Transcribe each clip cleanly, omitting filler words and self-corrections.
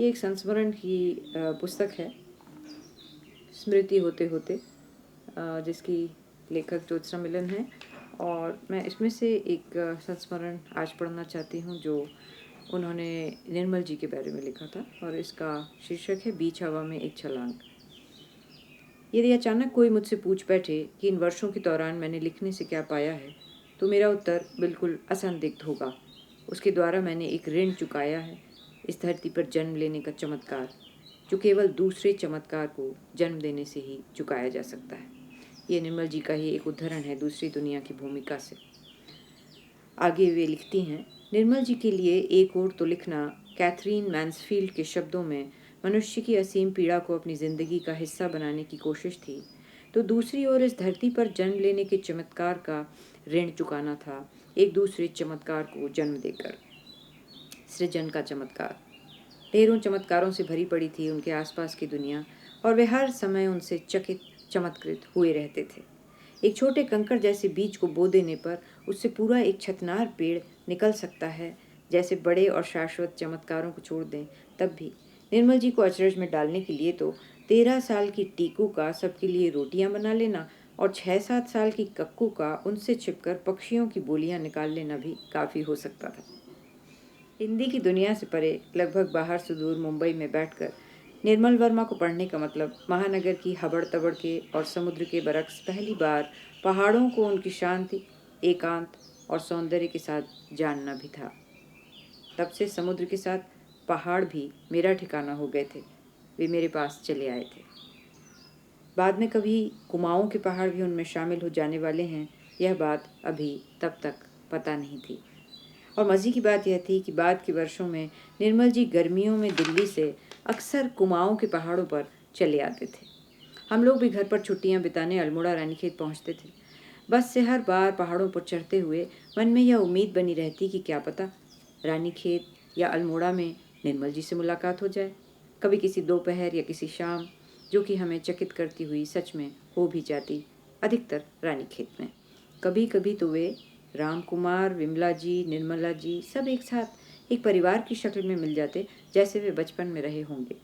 ये एक संस्मरण की पुस्तक है, स्मृति होते होते, जिसकी लेखक ज्योत्सना मिलन है। और मैं इसमें से एक संस्मरण आज पढ़ना चाहती हूँ जो उन्होंने निर्मल जी के बारे में लिखा था, और इसका शीर्षक है बीच हवा में एक छलांग। यदि अचानक कोई मुझसे पूछ बैठे कि इन वर्षों के दौरान मैंने लिखने से क्या पाया है, तो मेरा उत्तर बिल्कुल असंदिग्ध होगा। उसके द्वारा मैंने एक ऋण चुकाया है, इस धरती पर जन्म लेने का चमत्कार, जो केवल दूसरे चमत्कार को जन्म देने से ही चुकाया जा सकता है। ये निर्मल जी का ही एक उदाहरण है दूसरी दुनिया की भूमिका से। आगे वे लिखती हैं, निर्मल जी के लिए एक और तो लिखना कैथरीन मैन्सफील्ड के शब्दों में मनुष्य की असीम पीड़ा को अपनी ज़िंदगी का हिस्सा बनाने की कोशिश थी, तो दूसरी ओर इस धरती पर जन्म लेने के चमत्कार का ऋण चुकाना था, एक दूसरे चमत्कार को जन्म देकर। सृजन का चमत्कार। ढेरों चमत्कारों से भरी पड़ी थी उनके आसपास की दुनिया, और वे हर समय उनसे चकित चमत्कृत हुए रहते थे। एक छोटे कंकड़ जैसे बीज को बो देने पर उससे पूरा एक छतनार पेड़ निकल सकता है। जैसे बड़े और शाश्वत चमत्कारों को छोड़ दें, तब भी निर्मल जी को अचरज में डालने के लिए तो 13 साल की टीकू का सबके लिए रोटियां बना लेना और 6-7 साल की कक्कू का उनसे छिपकर पक्षियों की बोलियां निकाल लेना भी काफ़ी हो सकता था। हिंदी की दुनिया से परे, लगभग बाहर सुदूर मुंबई में बैठकर निर्मल वर्मा को पढ़ने का मतलब महानगर की हबड़ तबड़ के और समुद्र के बरक्स पहली बार पहाड़ों को उनकी शांति, एकांत और सौंदर्य के साथ जानना भी था। तब से समुद्र के साथ पहाड़ भी मेरा ठिकाना हो गए थे। वे मेरे पास चले आए थे। बाद में कभी कुमाऊं के पहाड़ भी उनमें शामिल हो जाने वाले हैं, यह बात अभी तब तक पता नहीं थी। और मज़े की बात यह थी कि बाद के वर्षों में निर्मल जी गर्मियों में दिल्ली से अक्सर कुमाऊं के पहाड़ों पर चले आते थे। हम लोग भी घर पर छुट्टियां बिताने अल्मोड़ा रानीखेत पहुंचते थे। बस से हर बार पहाड़ों पर चढ़ते हुए मन में यह उम्मीद बनी रहती कि क्या पता रानीखेत या अल्मोड़ा में निर्मल जी से मुलाकात हो जाए। कभी किसी दोपहर या किसी शाम, जो कि हमें चकित करती हुई सच में हो भी जाती, अधिकतर रानीखेत में। कभी कभी तो वे राम कुमार, विमला जी, निर्मला जी सब एक साथ एक परिवार की शक्ल में मिल जाते, जैसे वे बचपन में रहे होंगे।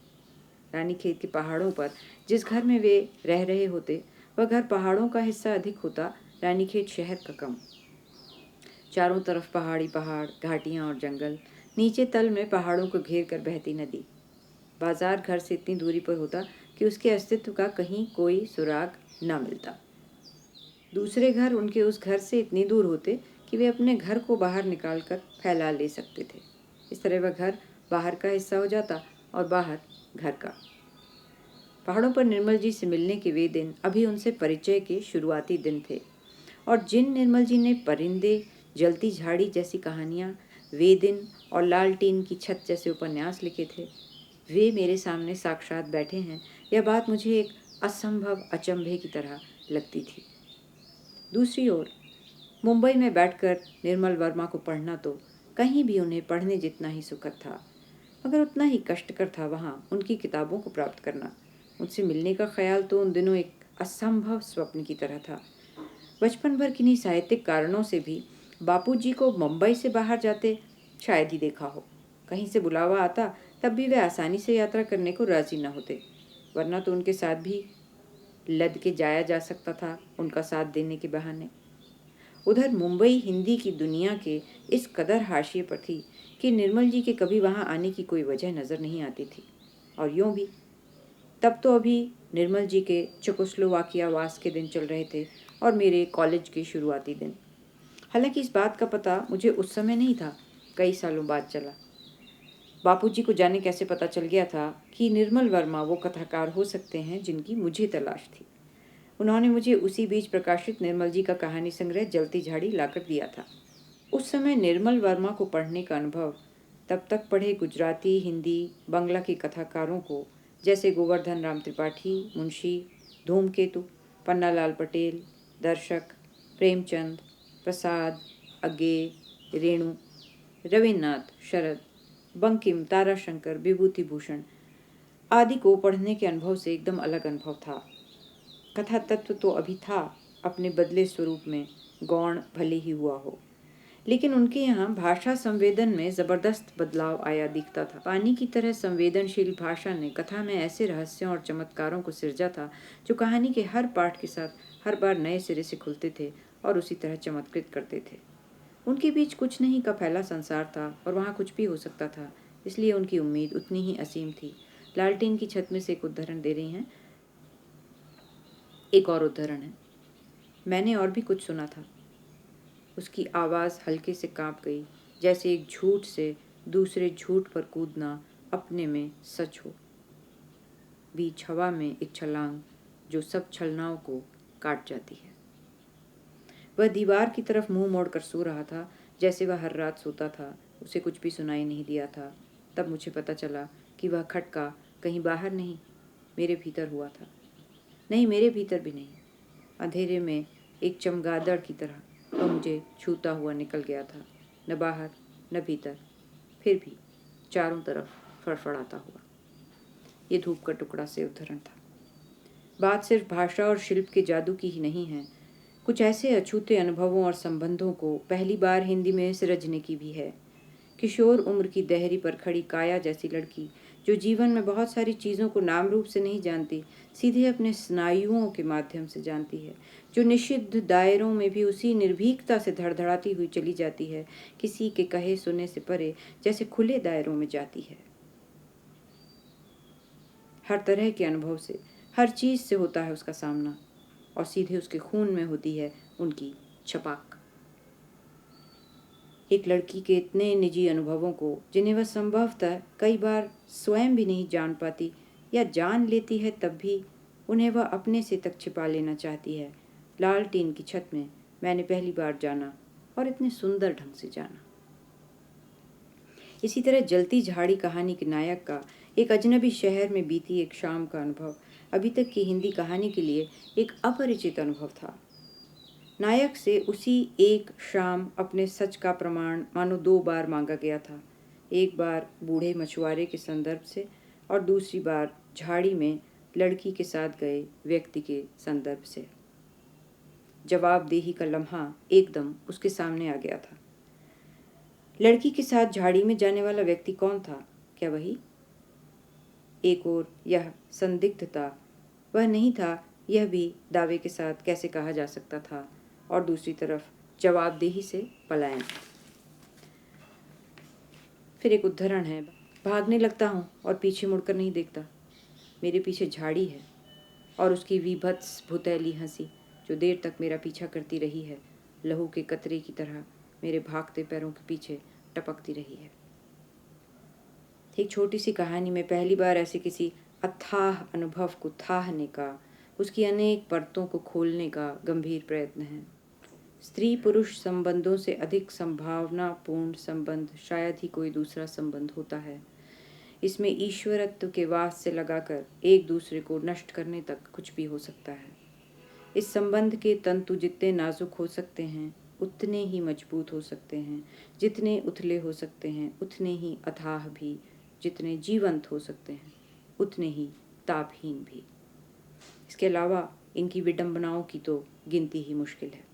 रानीखेत के पहाड़ों पर जिस घर में वे रह रहे होते, वह घर पहाड़ों का हिस्सा अधिक होता, रानीखेत शहर का कम। चारों तरफ पहाड़ी पहाड़, घाटियाँ और जंगल, नीचे तल में पहाड़ों को घेर कर बहती नदी। बाजार घर से इतनी दूरी पर होता कि उसके अस्तित्व का कहीं कोई सुराग न मिलता। दूसरे घर उनके उस घर से इतनी दूर होते कि वे अपने घर को बाहर निकाल कर फैला ले सकते थे। इस तरह वह घर बाहर का हिस्सा हो जाता और बाहर घर का। पहाड़ों पर निर्मल जी से मिलने के वे दिन अभी उनसे परिचय के शुरुआती दिन थे, और जिन निर्मल जी ने परिंदे, जलती झाड़ी जैसी कहानियाँ, वे दिन और लालटीन की छत जैसे उपन्यास लिखे थे, वे मेरे सामने साक्षात बैठे हैं, यह बात मुझे एक असंभव अचंभे की तरह लगती थी। दूसरी ओर मुंबई में बैठकर निर्मल वर्मा को पढ़ना तो कहीं भी उन्हें पढ़ने जितना ही सुखद था, मगर उतना ही कष्टकर था वहाँ उनकी किताबों को प्राप्त करना। उनसे मिलने का ख्याल तो उन दिनों एक असंभव स्वप्न की तरह था। बचपन भर किन्हीं साहित्यिक कारणों से भी बापूजी को मुंबई से बाहर जाते शायद ही देखा हो। कहीं से बुलावा आता तब भी वे आसानी से यात्रा करने को राजी न होते, वरना तो उनके साथ भी लद के जाया जा सकता था उनका साथ देने के बहाने। उधर मुंबई हिंदी की दुनिया के इस कदर हाशिए पर थी कि निर्मल जी के कभी वहाँ आने की कोई वजह नज़र नहीं आती थी। और यूँ भी तब तो अभी निर्मल जी के चेकोस्लोवाकिया वास के दिन चल रहे थे और मेरे कॉलेज के शुरुआती दिन। हालांकि इस बात का पता मुझे उस समय नहीं था, कई सालों बाद चला। बापूजी को जाने कैसे पता चल गया था कि निर्मल वर्मा वो कथाकार हो सकते हैं जिनकी मुझे तलाश थी। उन्होंने मुझे उसी बीच प्रकाशित निर्मल जी का कहानी संग्रह जलती झाड़ी लाकर दिया था। उस समय निर्मल वर्मा को पढ़ने का अनुभव तब तक पढ़े गुजराती, हिंदी, बंगला के कथाकारों को, जैसे गोवर्धन राम त्रिपाठी, मुंशी, धूमकेतु, पन्नालाल पटेल, दर्शक, प्रेमचंद, प्रसाद, अज्ञे, रेणु, रविन्द्रनाथ, शरद, बंकिम, ताराशंकर, विभूति भूषण आदि को पढ़ने के अनुभव से एकदम अलग अनुभव था। कथा तत्व तो अभी था, अपने बदले स्वरूप में गौण भले ही हुआ हो, लेकिन उनके यहाँ भाषा संवेदन में जबरदस्त बदलाव आया दिखता था। पानी की तरह संवेदनशील भाषा ने कथा में ऐसे रहस्यों और चमत्कारों को सिरजा था जो कहानी के हर पाठ के साथ हर बार नए सिरे से खुलते थे और उसी तरह चमत्कृत करते थे। उनके बीच कुछ नहीं का फैला संसार था और वहाँ कुछ भी हो सकता था, इसलिए उनकी उम्मीद उतनी ही असीम थी। लालटेन की छत में से एक उद्धरण दे रही हैं। एक और उद्धरण है। मैंने और भी कुछ सुना था। उसकी आवाज़ हल्के से कांप गई, जैसे एक झूठ से दूसरे झूठ पर कूदना अपने में सच हो। बीच हवा में एक छलांग जो सब छलनाओं को काट जाती है। वह दीवार की तरफ मुंह मोड़कर सो रहा था, जैसे वह हर रात सोता था। उसे कुछ भी सुनाई नहीं दिया था। तब मुझे पता चला कि वह खटका कहीं बाहर नहीं, मेरे भीतर हुआ था। नहीं, मेरे भीतर भी नहीं, अंधेरे में एक चमगादड़ की तरह वह मुझे छूता हुआ निकल गया था। न बाहर न भीतर, फिर भी चारों तरफ फड़फड़ाता हुआ। ये धूप का टुकड़ा से उद्धरण था। बात सिर्फ भाषा और शिल्प के जादू की ही नहीं है, कुछ ऐसे अछूते अनुभवों और संबंधों को पहली बार हिंदी में सृजने की भी है। किशोर उम्र की देहरी पर खड़ी काया जैसी लड़की जो जीवन में बहुत सारी चीज़ों को नाम रूप से नहीं जानती, सीधे अपने स्नायुओं के माध्यम से जानती है, जो निषिद्ध दायरों में भी उसी निर्भीकता से धड़धड़ाती हुई चली जाती है, किसी के कहे सुने से परे, जैसे खुले दायरों में जाती है। हर तरह के अनुभव से, हर चीज़ से होता है उसका सामना, और सीधे उसके खून में होती है उनकी छपाक। एक लड़की के इतने निजी अनुभवों को, जिन्हें वह संभवतः कई बार स्वयं भी नहीं जान पाती, या जान लेती है तब भी उन्हें वह अपने से तक छिपा लेना चाहती है, लालटेन की छत में मैंने पहली बार जाना, और इतने सुंदर ढंग से जाना। इसी तरह जलती झाड़ी कहानी के नायक का एक अजनबी शहर में बीती एक शाम का अनुभव अभी तक की हिंदी कहानी के लिए एक अपरिचित अनुभव था। नायक से उसी एक शाम अपने सच का प्रमाण मानो 2 बार मांगा गया था। एक बार बूढ़े मछुआरे के संदर्भ से और दूसरी बार झाड़ी में लड़की के साथ गए व्यक्ति के संदर्भ से। जवाबदेही का लम्हा एकदम उसके सामने आ गया था। लड़की के साथ झाड़ी में जाने वाला व्यक्ति कौन था? क्या वही? एक ओर यह संदिग्धता, वह नहीं था, यह भी दावे के साथ कैसे कहा जा सकता था, और दूसरी तरफ जवाबदेही से पलायन। फिर एक उद्धरण है। भागने लगता हूँ और पीछे मुड़कर नहीं देखता। मेरे पीछे झाड़ी है और उसकी विभत्स भुतैली हंसी जो देर तक मेरा पीछा करती रही है, लहू के कतरे की तरह मेरे भागते पैरों के पीछे टपकती रही है। एक छोटी सी कहानी में पहली बार ऐसे किसी अथाह अनुभव को थाहने का, उसकी अनेक परतों को खोलने का गंभीर प्रयत्न है। स्त्री पुरुष संबंधों से अधिक संभावनापूर्ण संबंध शायद ही कोई दूसरा संबंध होता है। इसमें ईश्वरत्व के वास से लगाकर एक दूसरे को नष्ट करने तक कुछ भी हो सकता है। इस संबंध के तंतु जितने नाजुक हो सकते हैं उतने ही मजबूत हो सकते हैं, जितने उथले हो सकते हैं उतने ही अथाह भी, जितने जीवंत हो सकते हैं उतने ही तापहीन भी। इसके अलावा इनकी विडंबनाओं की तो गिनती ही मुश्किल है।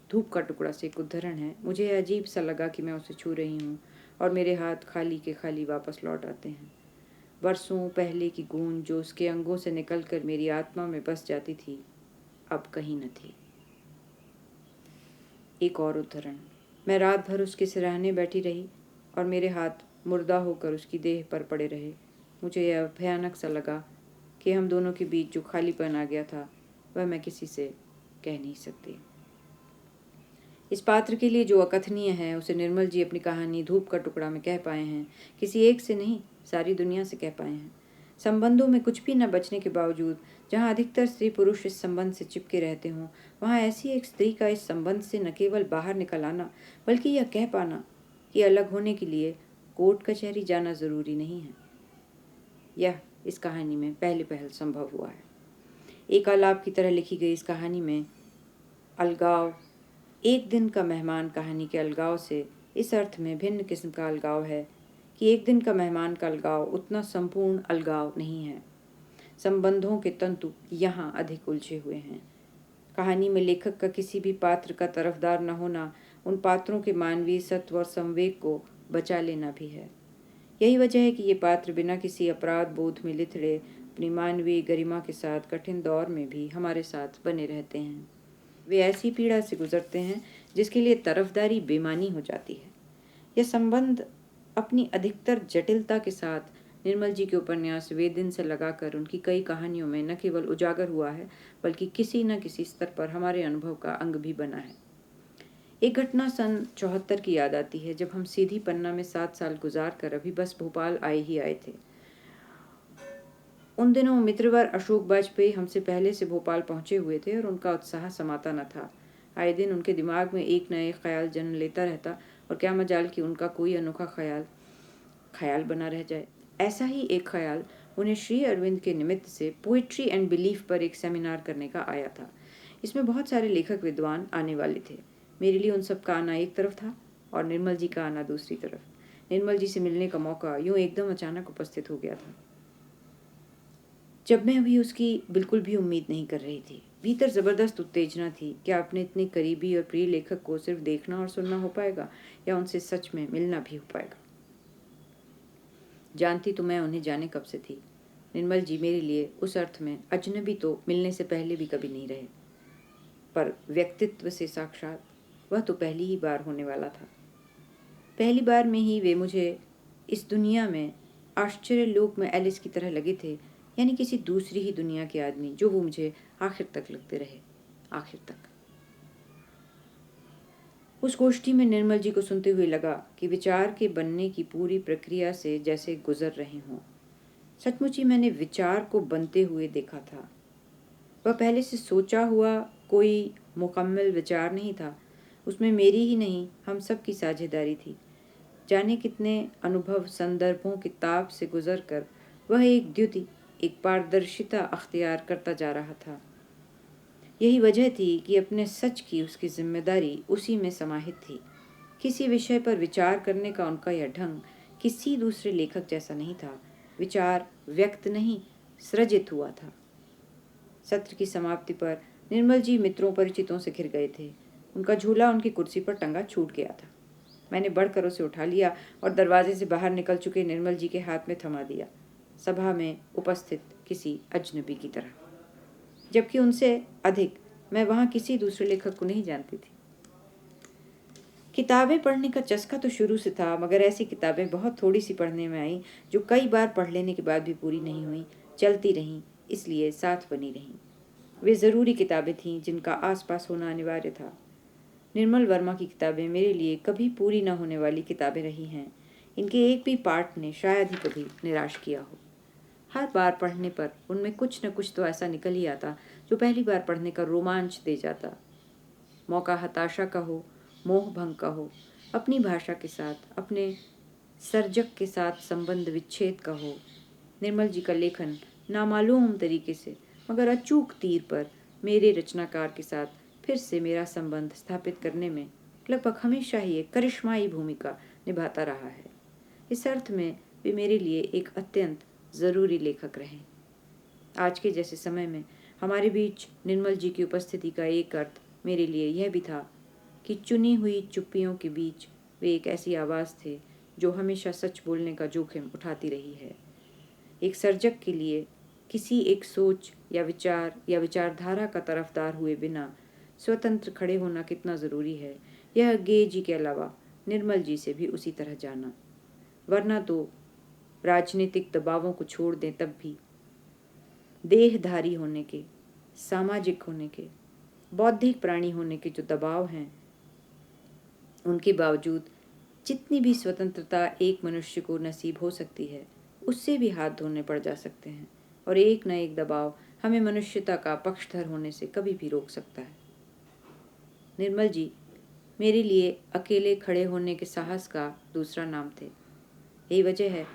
धूप का टुकड़ा से एक उद्धरण है। मुझे अजीब सा लगा कि मैं उसे छू रही हूँ और मेरे हाथ खाली के खाली वापस लौट आते हैं। बरसों पहले की गूंज जो उसके अंगों से निकलकर मेरी आत्मा में बस जाती थी, अब कहीं न थी। एक और उद्धरण। मैं रात भर उसके सिरहाने बैठी रही और मेरे हाथ मुर्दा होकर उसकी देह पर पड़े रहे। मुझे यह भयानक सा लगा कि हम दोनों के बीच जो खालीपन आ गया था वह मैं किसी से कह नहीं सकती। इस पात्र के लिए जो अकथनीय है उसे निर्मल जी अपनी कहानी धूप का टुकड़ा में कह पाए हैं। किसी एक से नहीं, सारी दुनिया से कह पाए हैं। संबंधों में कुछ भी न बचने के बावजूद जहाँ अधिकतर स्त्री पुरुष इस संबंध से चिपके रहते हों, वहाँ ऐसी एक स्त्री का इस संबंध से न केवल बाहर निकल आना बल्कि यह कह पाना कि अलग होने के लिए कोर्ट कचहरी जाना ज़रूरी नहीं है, यह इस कहानी में पहले पहल संभव हुआ है। एक आलाप की तरह लिखी गई इस कहानी में अलगाव, एक दिन का मेहमान कहानी के अलगाव से इस अर्थ में भिन्न किस्म का अलगाव है कि एक दिन का मेहमान का अलगाव उतना संपूर्ण अलगाव नहीं है। संबंधों के तंतु यहाँ अधिक उलझे हुए हैं। कहानी में लेखक का किसी भी पात्र का तरफदार न होना उन पात्रों के मानवीय सत्व और संवेग को बचा लेना भी है। यही वजह है कि ये पात्र बिना किसी अपराध बोध में लिथड़े अपनी मानवीय गरिमा के साथ कठिन दौर में भी हमारे साथ बने रहते हैं। वे ऐसी पीड़ा से गुजरते हैं जिसके लिए तरफदारी बेमानी हो जाती है। यह संबंध अपनी अधिकतर जटिलता के साथ निर्मल जी के उपन्यास वे दिन से लगाकर उनकी कई कहानियों में न केवल उजागर हुआ है, बल्कि किसी न किसी स्तर पर हमारे अनुभव का अंग भी बना है। एक घटना सन 74 की याद आती है, जब हम सीधी पन्ना में 7 साल गुजार कर अभी बस भोपाल आए थे। उन दिनों मित्रवर अशोक वाजपेयी हमसे पहले से भोपाल पहुंचे हुए थे और उनका उत्साह समाता न था। आए दिन उनके दिमाग में एक न एक ख्याल जन्म लेता रहता, और क्या मजाल कि उनका कोई अनोखा ख्याल बना रह जाए। ऐसा ही एक ख्याल उन्हें श्री अरविंद के निमित्त से पोइट्री एंड बिलीफ पर एक सेमिनार करने का आया था। इसमें बहुत सारे लेखक विद्वान आने वाले थे। मेरे लिए उन सब का आना एक तरफ था और निर्मल जी का आना दूसरी तरफ। निर्मल जी से मिलने का मौका यूं एकदम अचानक उपस्थित हो गया था, जब मैं अभी उसकी बिल्कुल भी उम्मीद नहीं कर रही थी। भीतर जबरदस्त उत्तेजना थी। क्या अपने इतने करीबी और प्रिय लेखक को सिर्फ देखना और सुनना हो पाएगा, या उनसे सच में मिलना भी हो पाएगा? जानती तो मैं उन्हें जाने कब से थी। निर्मल जी मेरे लिए उस अर्थ में अजनबी तो मिलने से पहले भी कभी नहीं रहे, पर व्यक्तित्व से साक्षात वह तो पहली ही बार होने वाला था। पहली बार में ही वे मुझे इस दुनिया में आश्चर्य लोक में एलिस की तरह लगे थे, यानी किसी दूसरी ही दुनिया के आदमी, जो वो मुझे आखिर तक लगते रहे। आखिर तक उस गोष्ठी में निर्मल जी को सुनते हुए लगा कि विचार के बनने की पूरी प्रक्रिया से जैसे गुजर रहे हों। सचमुच ही मैंने विचार को बनते हुए देखा था। वह पहले से सोचा हुआ कोई मुकम्मल विचार नहीं था। उसमें मेरी ही नहीं, हम सब की साझेदारी थी। जाने कितने अनुभव संदर्भों के ताप से गुजर कर वह एक द्युति, एक पारदर्शिता अख्तियार करता जा रहा था। यही वजह थी कि अपने सच की उसकी जिम्मेदारी उसी में समाहित थी। किसी विषय पर विचार करने का उनका यह ढंग किसी दूसरे लेखक जैसा नहीं था। विचार व्यक्त नहीं, सृजित हुआ था। सत्र की समाप्ति पर निर्मल जी मित्रों परिचितों से घिर गए थे। उनका झूला उनकी कुर्सी पर टंगा छूट गया था। मैंने बढ़कर उसे उठा लिया और दरवाजे से बाहर निकल चुके निर्मल जी के हाथ में थमा दिया, सभा में उपस्थित किसी अजनबी की तरह, जबकि उनसे अधिक मैं वहां किसी दूसरे लेखक को नहीं जानती थी। किताबें पढ़ने का चस्का तो शुरू से था, मगर ऐसी किताबें बहुत थोड़ी सी पढ़ने में आई जो कई बार पढ़ लेने के बाद भी पूरी नहीं हुई, चलती रहीं, इसलिए साथ बनी रहीं। वे ज़रूरी किताबें थीं जिनका आसपास होना अनिवार्य था। निर्मल वर्मा की किताबें मेरे लिए कभी पूरी न होने वाली किताबें रही हैं। इनके एक भी पाठ ने शायद ही कभी निराश किया हो। हर बार पढ़ने पर उनमें कुछ न कुछ तो ऐसा निकल ही आता जो पहली बार पढ़ने का रोमांच दे जाता। मौका हताशा का हो, मोह भंग का हो, अपनी भाषा के साथ, अपने सर्जक के साथ संबंध विच्छेद का हो। निर्मल जी का लेखन नामालूम तरीके से मगर अचूक तीर पर मेरे रचनाकार के साथ फिर से मेरा संबंध स्थापित करने में लगभग हमेशा ही एक करिश्माई भूमिका निभाता रहा है। इस अर्थ में वे मेरे लिए एक अत्यंत ज़रूरी लेखक रहे। आज के जैसे समय में हमारे बीच निर्मल जी की उपस्थिति का एक अर्थ मेरे लिए यह भी था कि चुनी हुई चुप्पियों के बीच वे एक ऐसी आवाज़ थे जो हमेशा सच बोलने का जोखिम उठाती रही है। एक सर्जक के लिए किसी एक सोच या विचार या विचारधारा का तरफदार हुए बिना स्वतंत्र खड़े होना कितना ज़रूरी है, यह गे जी के अलावा निर्मल जी से भी उसी तरह जाना। वरना तो राजनीतिक दबावों को छोड़ दें तब भी देहधारी होने के, सामाजिक होने के, बौद्धिक प्राणी होने के जो दबाव हैं, उनके बावजूद जितनी भी स्वतंत्रता एक मनुष्य को नसीब हो सकती है, उससे भी हाथ धोने पड़ जा सकते हैं, और एक न एक दबाव हमें मनुष्यता का पक्षधर होने से कभी भी रोक सकता है। निर्मल जी मेरे लिए अकेले खड़े होने के साहस का दूसरा नाम थे। यही वजह है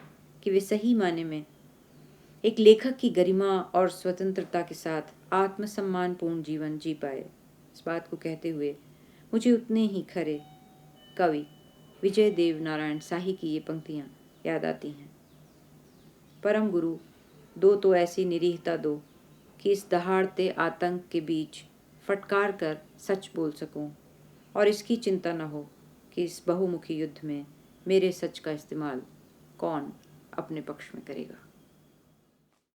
कि वे सही माने में एक लेखक की गरिमा और स्वतंत्रता के साथ आत्मसम्मानपूर्ण जीवन जी पाए। इस बात को कहते हुए मुझे उतने ही खरे कवि विजय देव नारायण शाही की ये पंक्तियाँ याद आती हैं। परम गुरु दो तो ऐसी निरीहता दो कि इस दहाड़ते आतंक के बीच फटकार कर सच बोल सकूं और इसकी चिंता न हो कि इस बहुमुखी युद्ध में मेरे सच का इस्तेमाल कौन अपने पक्ष में करेगा।